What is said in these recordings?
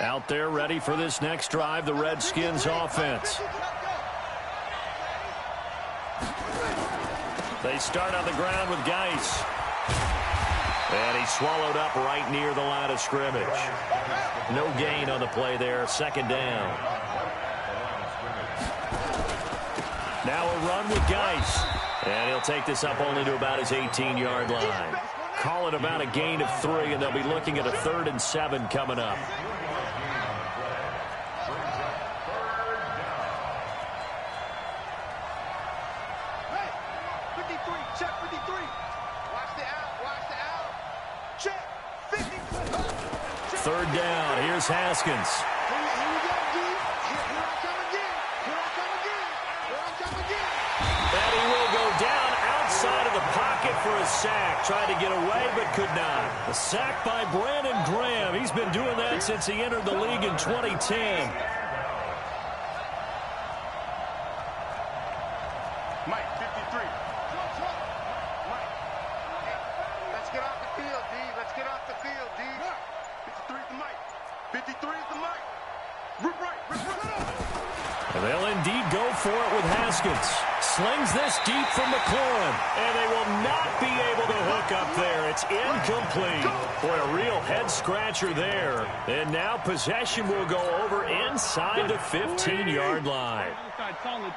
Out there ready for this next drive, the Redskins offense. They start on the ground with Geis. And he's swallowed up right near the line of scrimmage. No gain on the play there, second down. Now a run with Geis. And he'll take this up only to about his 18-yard line. Call it about a gain of 3, and they'll be looking at a 3rd and 7 coming up. Third down. Here's Haskins. And he will go down outside of the pocket for a sack. Tried to get away, but could not. A sack by Brandon Graham. He's been doing that since he entered the league in 2010. Mike, 53. Mike, let's get off the field, D. Let's get off the field, D. 53 is the Mike. 53 is the Mike. Rip right, rip right. And they'll indeed go for it with Haskins. Slings this deep from McLaurin. And they will not be able to hook up there. It's incomplete. Boy, a real head-scratcher there. And now possession will go over inside the 15-yard line. Solid.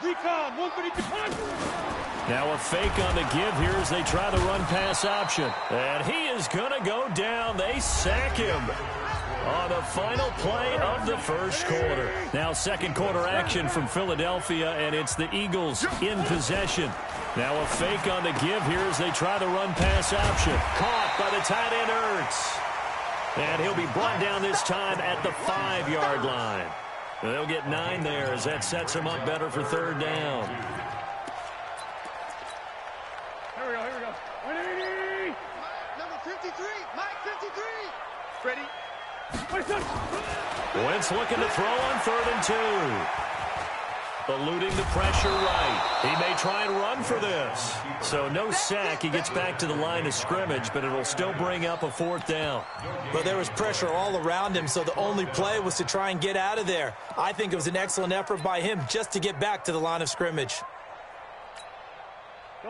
Recon, 152. Now a fake on the give here as they try the run-pass option. And he is going to go down. They sack him on the final play of the first quarter. Now second quarter action from Philadelphia, and it's the Eagles in possession. Now a fake on the give here as they try the run-pass option. Caught by the tight end Ertz. And he'll be brought down this time at the 5-yard line. They'll get 9 there as that sets them up better for third down. Here we go. 180. Number 53, Mike 53. Ready? Wentz looking to throw on 3rd and 2. Eluding the pressure right. He may try and run for this. So no sack. He gets back to the line of scrimmage, but it'll still bring up a 4th down. But there was pressure all around him, so the only play was to try and get out of there. I think it was an excellent effort by him just to get back to the line of scrimmage.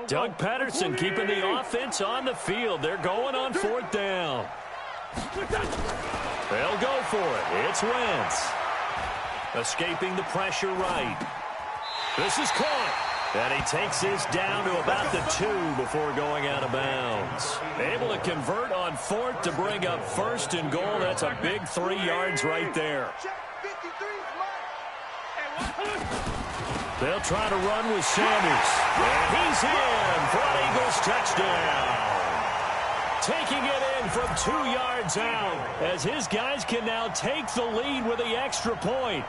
Doug Pederson keeping the offense on the field. They're going on 4th down. They'll go for it. It's Wentz. Escaping the pressure right. This is caught. And he takes this down to about the 2 before going out of bounds. Able to convert on 4th to bring up 1st and goal. That's a big 3 yards right there. They'll try to run with Sanders. And he's in for an Eagles touchdown. Taking it in from 2 yards out as his guys can now take the lead with the extra point.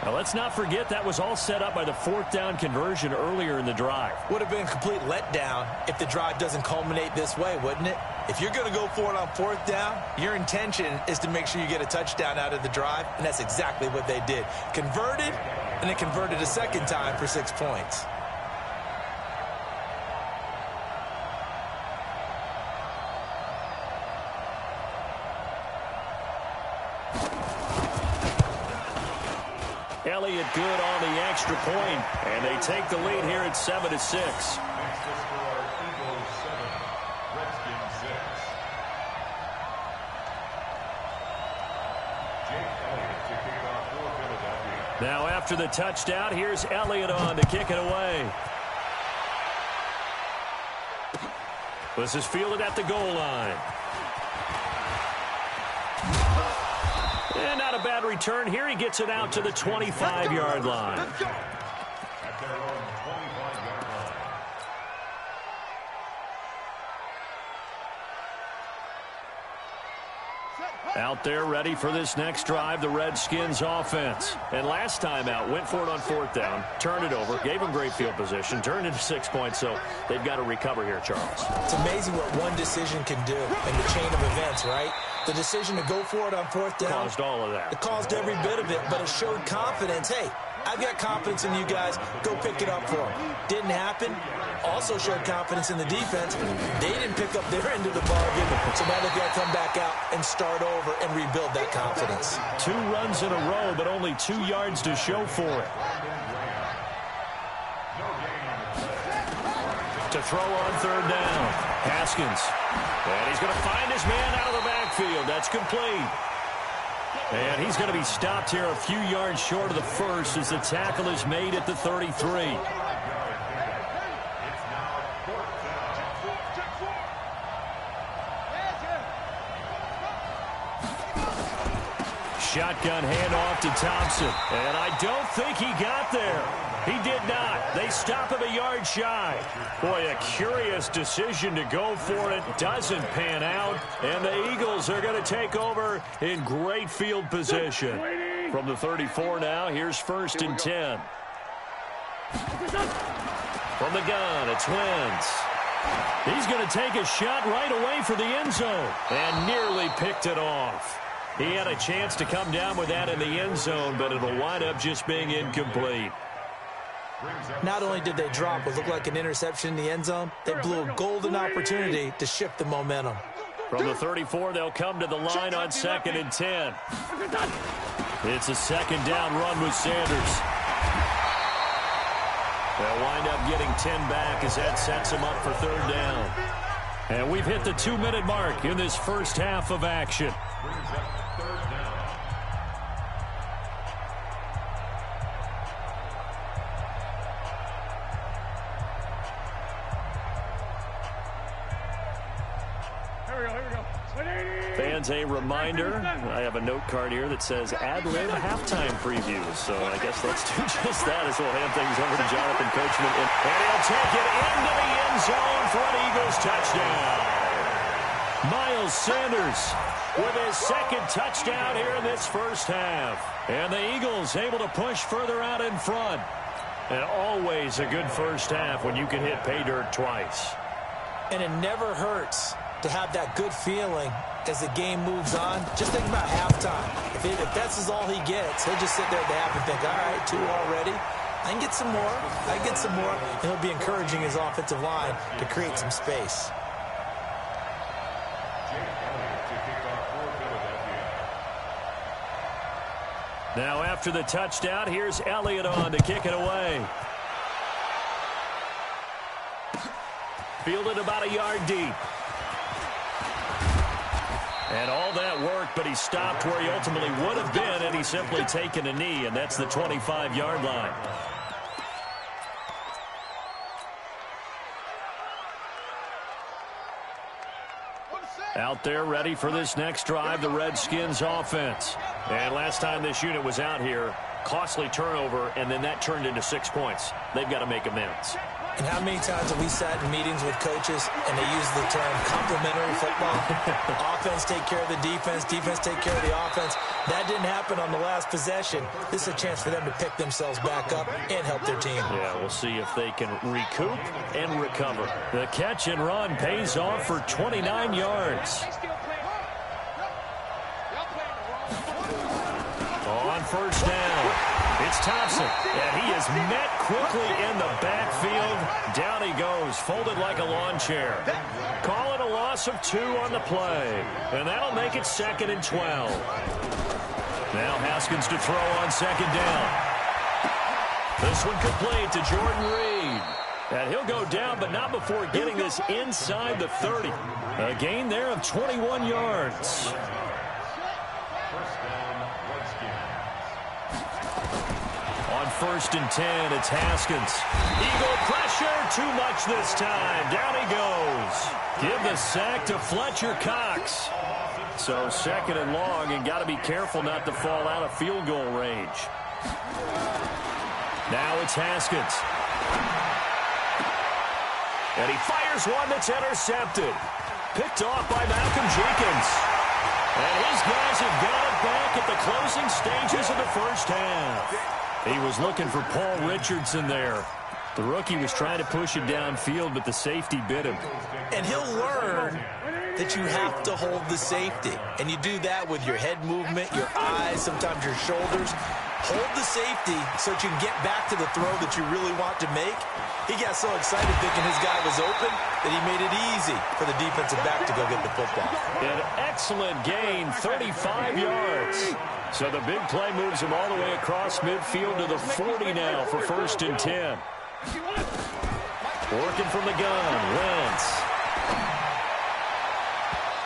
Now, let's not forget that was all set up by the 4th down conversion earlier in the drive. Would have been a complete letdown if the drive doesn't culminate this way, wouldn't it? If you're going to go for it on 4th down, your intention is to make sure you get a touchdown out of the drive, and that's exactly what they did. Converted, and then converted a second time for 6 points. Elliott good on the extra point, and they take the lead here at 7-6. Next to score, Eagles 7, Redskins 6. Jake Elliott to kick off for Philadelphia. Now after the touchdown, here's Elliott on to kick it away. This is fielded at the goal line. And not a bad return here. He gets it out to the 25-yard line. At their own 25-yard line. Out there ready for this next drive, the Redskins offense. And last time out, went for it on 4th down, turned it over, gave them great field position, turned into 6 points, so they've got to recover here, Charles. It's amazing what one decision can do in the chain of events, right? The decision to go for it on 4th down Caused all of that. It caused every bit of it, but it showed confidence. Hey, I've got confidence in you guys. Go pick it up for them. Didn't happen. Also showed confidence in the defense. They didn't pick up their end of the bargain, so now they've got to come back out and start over and rebuild that confidence. 2 runs in a row, but only 2 yards to show for it. To throw on 3rd down. Haskins. And he's going to find his man out of the backfield. That's complete. And he's going to be stopped here a few yards short of the first as the tackle is made at the 33. Shotgun handoff to Thompson. And I don't think he got there. He did not. They stop him a yard shy. Boy, a curious decision to go for it. Doesn't pan out. And the Eagles are going to take over in great field position. From the 34 now, here's 1st and 10. From the gun, it's Wentz. He's going to take a shot right away for the end zone. And nearly picked it off. He had a chance to come down with that in the end zone, but it'll wind up just being incomplete. Not only did they drop what looked like an interception in the end zone, they blew a golden opportunity to shift the momentum. From the 34, they'll come to the line on 2nd and 10. It's a 2nd down run with Sanders. They'll wind up getting 10 back as that sets them up for 3rd down. And we've hit the 2-minute mark in this first half of action. Fans, a reminder, I have a note card here that says ad-lib halftime preview. So I guess let's do just that as we'll hand things over to Jonathan Coachman. And he'll take it into the end zone for an Eagles touchdown. Miles Sanders with his 2nd touchdown here in this first half. And the Eagles able to push further out in front. And always a good first half when you can hit pay dirt twice. And it never hurts to have that good feeling as the game moves on. Just think about halftime. If that's all he gets, he'll just sit there at the half and think, all right, 2 already. I can get some more. I can get some more. And he'll be encouraging his offensive line to create some space. Now after the touchdown, here's Elliott on to kick it away. Fielded about a yard deep. And all that work, but he stopped where he ultimately would have been, and he's simply taken a knee, and that's the 25-yard line. Out there ready for this next drive, the Redskins offense. And last time this unit was out here, costly turnover, and then that turned into 6 points. They've got to make amends. And how many times have we sat in meetings with coaches and they use the term complementary football? Offense take care of the defense, defense take care of the offense. That didn't happen on the last possession. This is a chance for them to pick themselves back up and help their team. Yeah, we'll see if they can recoup and recover. The catch and run pays off for 29 yards. On 1st down, it's Thompson, and he is met quickly in the backfield. Down he goes, folded like a lawn chair. Call it a loss of 2 on the play, and that'll make it 2nd and 12. Now Haskins to throw on 2nd down. This one complete to Jordan Reed. And he'll go down, but not before getting this inside the 30. A gain there of 21 yards. On 1st and 10, it's Haskins. Eagle pressure, too much this time. Down he goes. Give the sack to Fletcher Cox. So 2nd and long, and got to be careful not to fall out of field goal range. Now it's Haskins. And he fires one that's intercepted. Picked off by Malcolm Jenkins. And his guys have got it back at the closing stages of the first half. He was looking for Paul Richardson there. The rookie was trying to push it downfield, but the safety bit him. And he'll learn that you have to hold the safety. And you do that with your head movement, your eyes, sometimes your shoulders. hold the safety so that you can get back to the throw that you really want to make. He got so excited thinking his guy was open that he made it easy for the defensive back to go get the football. An excellent gain, 35 yards. So the big play moves him all the way across midfield to the 40 now for 1st and 10. Working from the gun, Wentz.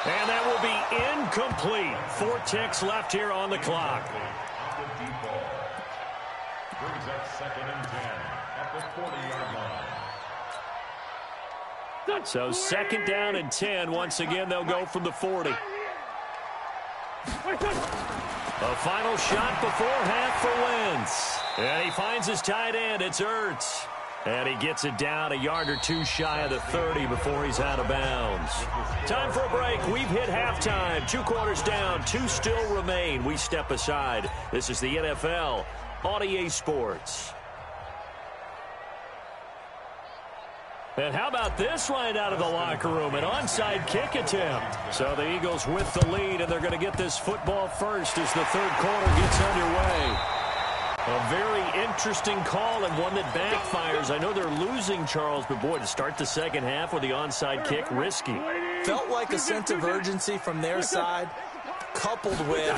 And that will be incomplete. 4 ticks left here on the clock. Brings up 2nd and 10 at the 40-yard line. So 2nd down and 10. Once again, they'll go from the 40. A final shot before half for Wentz. And he finds his tight end. It's Ertz. And he gets it down a yard or two shy of the 30 before he's out of bounds. Time for a break. We've hit halftime. 2 quarters down. 2 still remain. We step aside. This is the NFL on EA Sports. And how about this right out of the locker room? An onside kick attempt. So the Eagles with the lead, and they're going to get this football first as the 3rd quarter gets underway. A very interesting call and one that backfires. I know they're losing, Charles, but boy, to start the 2nd half with the onside kick, risky. Felt like a sense of urgency from their side, coupled with,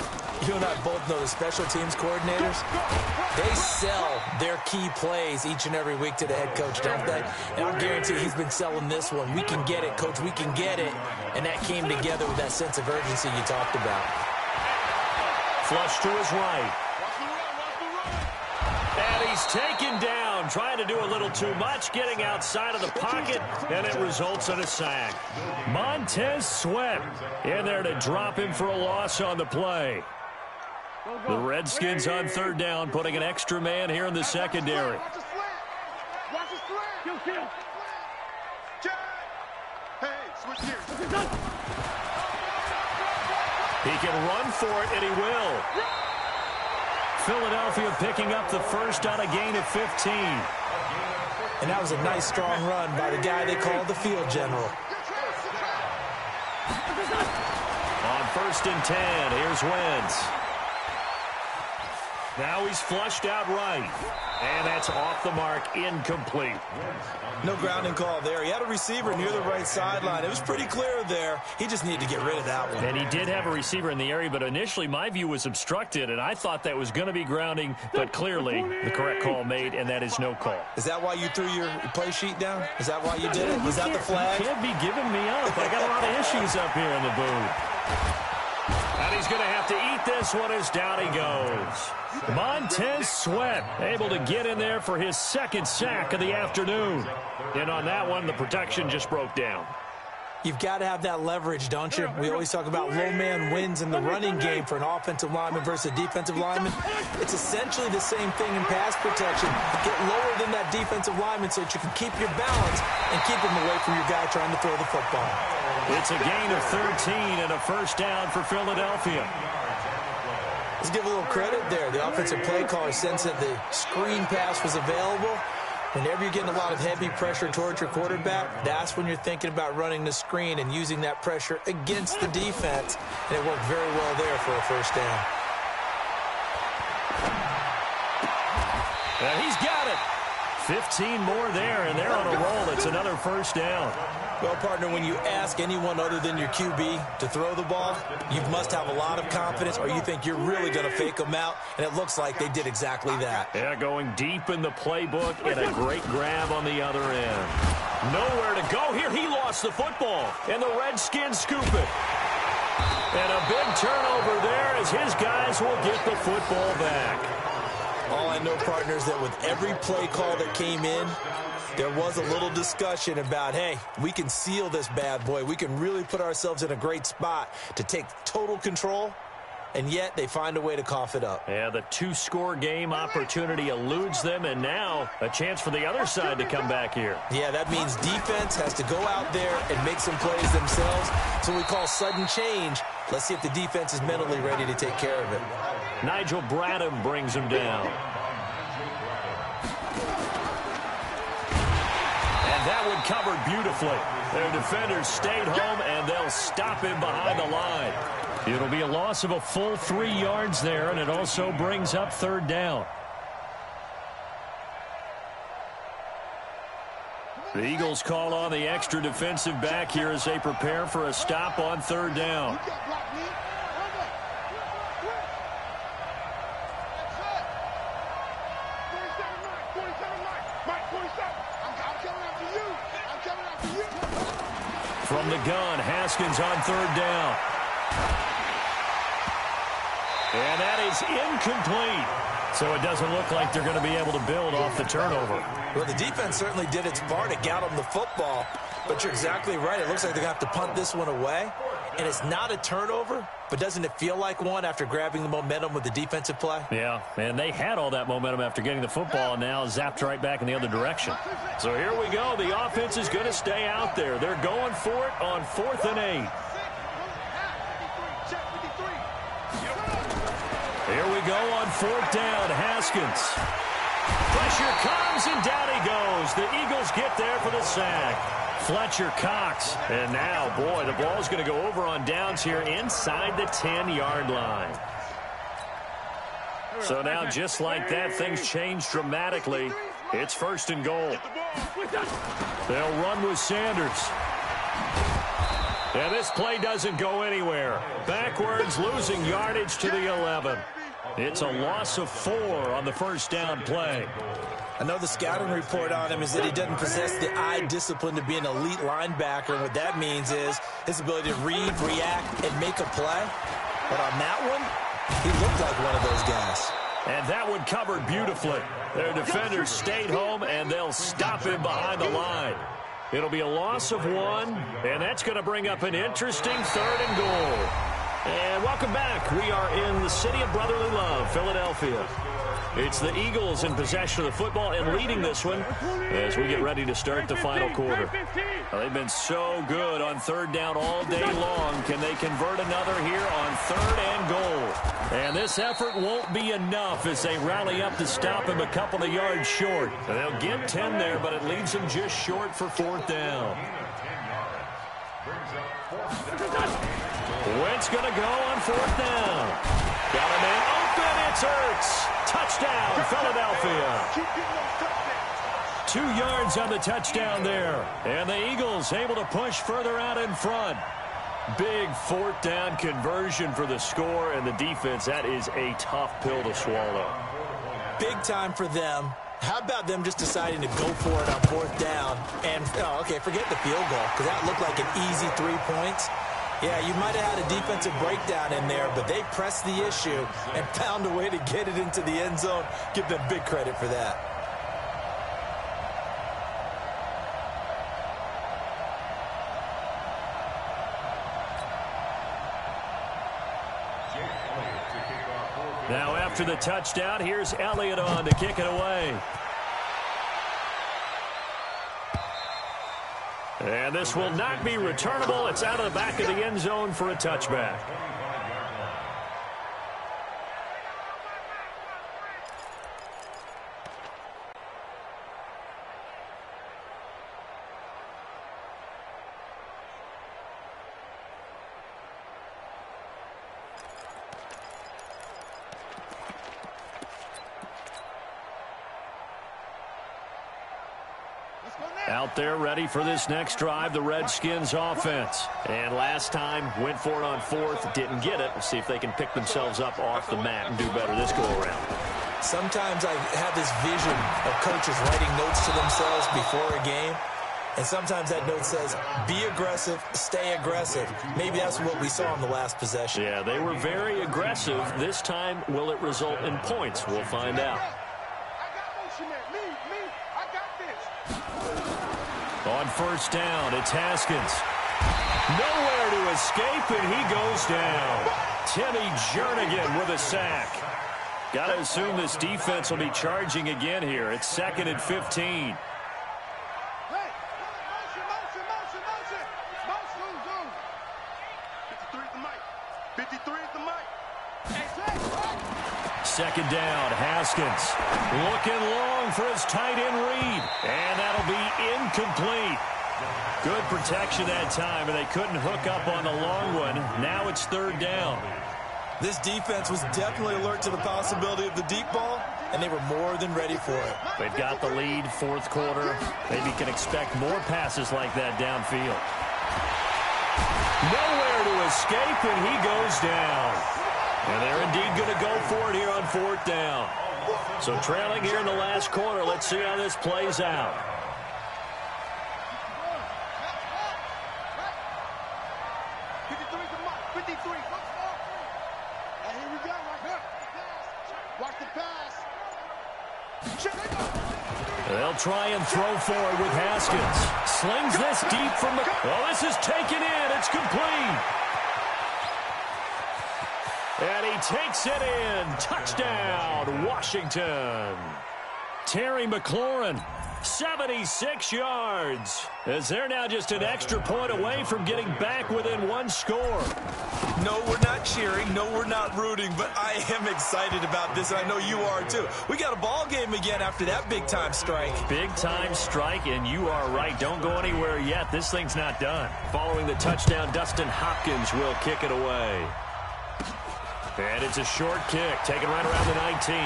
you and I both know the special teams coordinators, they sell their key plays each and every week to the head coach, don't they? And I'll guarantee he's been selling this one. We can get it, coach, we can get it. And that came together with that sense of urgency you talked about. Flush to his right. And he's taken down, trying to do a little too much, getting outside of the pocket, and it results in a sack. Montez Sweat in there to drop him for a loss on the play. The Redskins on 3rd down, putting an extra man here in the secondary. Watch the slant. Watch the slant. Kill. Hey, switch gears. He can run for it, and he will. Philadelphia picking up the first on a gain of 15. And that was a nice, strong run by the guy they call the field general. On 1st and 10, here's Wentz. Now he's flushed out right. And that's off the mark, incomplete. No grounding call there. He had a receiver near the right sideline. It was pretty clear there. He just needed to get rid of that one. And he did have a receiver in the area, but initially my view was obstructed, and I thought that was going to be grounding, but clearly the correct call made, and that is no call. Is that why you threw your play sheet down? Is that why you did it? Was that the flag? You can't be giving me up. I got a lot of issues up here in the booth. And he's going to have to eat this one as down he goes. Montez Sweat able to get in there for his 2nd sack of the afternoon. And on that one, the protection just broke down. You've got to have that leverage, don't you? We always talk about low man wins in the running game for an offensive lineman versus a defensive lineman. It's essentially the same thing in pass protection. Get lower than that defensive lineman so that you can keep your balance and keep him away from your guy trying to throw the football. It's a gain of 13 and a 1st down for Philadelphia. Let's give a little credit there. The offensive play caller sensed that the screen pass was available. Whenever you're getting a lot of heavy pressure towards your quarterback, that's when you're thinking about running the screen and using that pressure against the defense. And it worked very well there for a 1st down. And he's got it. 15 more there, and they're on a roll. It's another 1st down. Well, partner, when you ask anyone other than your QB to throw the ball, you must have a lot of confidence, or you think you're really going to fake them out, and it looks like they did exactly that. Yeah, going deep in the playbook, and a great grab on the other end. Nowhere to go here. He lost the football, and the Redskins scoop it. And a big turnover there as his guys will get the football back. All I know, partner, is that with every play call that came in, there was a little discussion about, hey, we can seal this bad boy. We can really put ourselves in a great spot to take total control, and yet they find a way to cough it up. Yeah, the 2-score game opportunity eludes them, and now a chance for the other side to come back here. Yeah, that means defense has to go out there and make some plays themselves. So we call sudden change. Let's see if the defense is mentally ready to take care of it. Nigel Bradham brings him down. And that one covered beautifully. Their defenders stayed home, and they'll stop him behind the line. It'll be a loss of a full 3 yards there, and it also brings up third down. The Eagles call on the extra defensive back here as they prepare for a stop on third down. From the gun, Haskins on third down. And that is incomplete. So it doesn't look like they're going to be able to build off the turnover. Well, the defense certainly did its part to get them the football. But you're exactly right. It looks like they're going to have to punt this one away. And it's not a turnover, but doesn't it feel like one after grabbing the momentum with the defensive play? Yeah, and they had all that momentum after getting the football and now zapped right back in the other direction. So here we go. The offense is going to stay out there. They're going for it on 4th and 8. Here we go on 4th down. Haskins. Pressure comes, and down he goes. The Eagles get there for the sack. Fletcher Cox. And now, boy, the ball's going to go over on downs here inside the 10-yard line. So now, just like that, things change dramatically. It's 1st and goal. They'll run with Sanders. And this play doesn't go anywhere. Backwards, losing yardage to the 11. It's a loss of 4 on the first down play. I know the scouting report on him is that he doesn't possess the eye discipline to be an elite linebacker. And what that means is his ability to read, react, and make a play. But on that one, he looked like one of those guys. And that one covered beautifully. Their defenders stayed home, and they'll stop him behind the line. It'll be a loss of 1, and that's going to bring up an interesting 3rd and goal. And welcome back. We are in the city of brotherly love, Philadelphia. It's the Eagles in possession of the football and leading this one as we get ready to start the final quarter. Well, they've been so good on 3rd down all day long. Can they convert another here on 3rd and goal? And this effort won't be enough as they rally up to stop him a couple of yards short. They'll get 10 there, but it leaves them just short for 4th down. Wentz going to go on 4th down. Got a man open. It's Ertz. Touchdown, Philadelphia. 2 yards on the touchdown there. And the Eagles able to push further out in front. Big 4th down conversion for the score, and the defense, that is a tough pill to swallow. Big time for them. How about them just deciding to go for it on 4th down? And, forget the field goal, because that looked like an easy 3 points. Yeah, you might have had a defensive breakdown in there, but they pressed the issue and found a way to get it into the end zone. Give them big credit for that. Now after the touchdown, here's Elliott on to kick it away. And this will not be returnable. It's out of the back of the end zone for a touchback. Out there ready for this next drive, the Redskins offense. And last time, went for it on 4th, didn't get it. We'll see if they can pick themselves up off the mat and do better this go-around. Sometimes I have this vision of coaches writing notes to themselves before a game. And sometimes that note says, be aggressive, stay aggressive. Maybe that's what we saw in the last possession. Yeah, they were very aggressive. This time, will it result in points? We'll find out. On 1st down, it's Haskins. Nowhere to escape, and he goes down. Timmy Jernigan with a sack. Got to assume this defense will be charging again here. It's 2nd and 15. Second down, Haskins looking long for his tight end read, and that'll be incomplete. Good protection that time, and they couldn't hook up on the long one. Now it's third down. This defense was definitely alert to the possibility of the deep ball, and they were more than ready for it. They've got the lead, fourth quarter. Maybe can expect more passes like that downfield. Nowhere to escape, and he goes down. And they're indeed going to go for it here on fourth down. So trailing here in the last quarter. Let's see how this plays out. They'll try and throw forward with Haskins. Slings this deep from the... Well, this is taken in. It's complete. And he takes it in. Touchdown, Washington. Terry McLaurin, 76 yards. As they're now just an extra point away from getting back within one score. No, we're not cheering. No, we're not rooting. But I am excited about this, and I know you are too. We got a ball game again after that big-time strike. Big-time strike, and you are right. Don't go anywhere yet. This thing's not done. Following the touchdown, Dustin Hopkins will kick it away. And it's a short kick, taken right around the 19.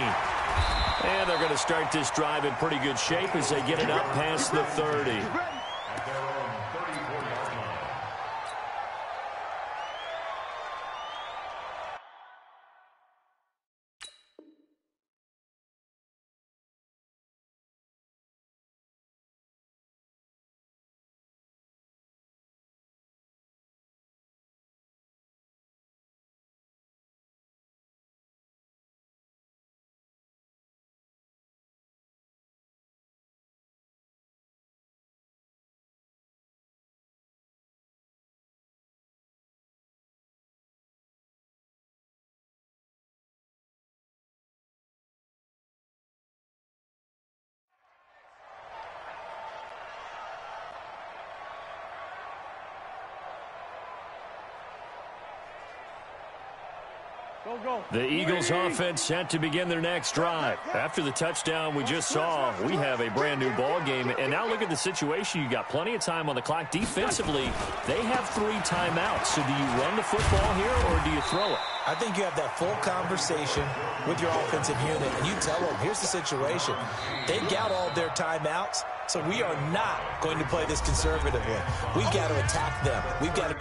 And they're going to start this drive in pretty good shape as they get it up past the 30. The Eagles offense set to begin their next drive. After the touchdown we just saw, we have a brand new ball game. And now look at the situation. You got plenty of time on the clock. Defensively, they have 3 timeouts. So do you run the football here or do you throw it? I think you have that full conversation with your offensive unit, and you tell them, here's the situation. They got all their timeouts, so we are not going to play this conservatively. We've got to attack them. We've got to...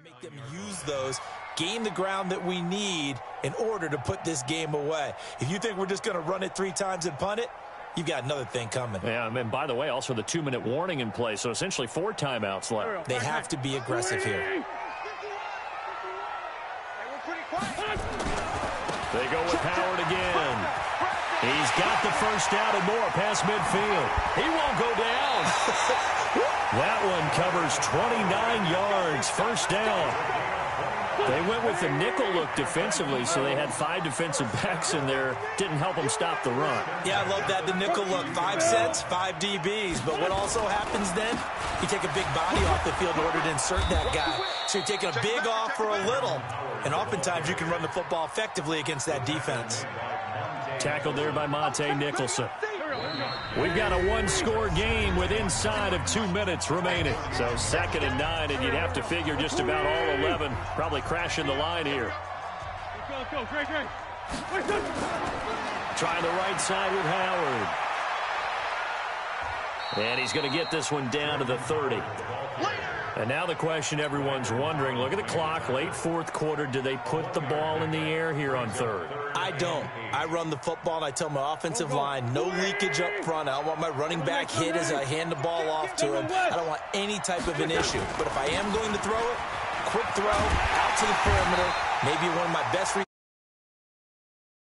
make them use those, gain the ground that we need in order to put this game away. If you think we're just going to run it 3 times and punt it, you've got another thing coming. Yeah, and by the way, also the 2-minute warning in play, so essentially 4 timeouts left. They have to be aggressive here. They go with Howard again. He's got the first down and more past midfield. He won't go down. That one covers 29 yards, first down. They went with the nickel look defensively, so they had 5 defensive backs in there. Didn't help them stop the run. Yeah, I love that, the nickel look. 5 sets, 5 DBs. But what also happens then, you take a big body off the field in order to insert that guy. So you're taking a big off for a little. And oftentimes you can run the football effectively against that defense. Tackled there by Monte Nicholson. We've got a 1-score game with inside of 2 minutes remaining. So 2nd and 9, and you'd have to figure just about all 11 probably crashing the line here. Let's go, Trey. Trying the right side with Howard. And he's going to get this one down to the 30. And now the question everyone's wondering, look at the clock, late 4th quarter, do they put the ball in the air here on 3rd? I don't. I run the football, and I tell my offensive line, no leakage up front. I don't want my running back hit as I hand the ball off to him. I don't want any type of an issue. But if I am going to throw it, quick throw, out to the perimeter, maybe one of my best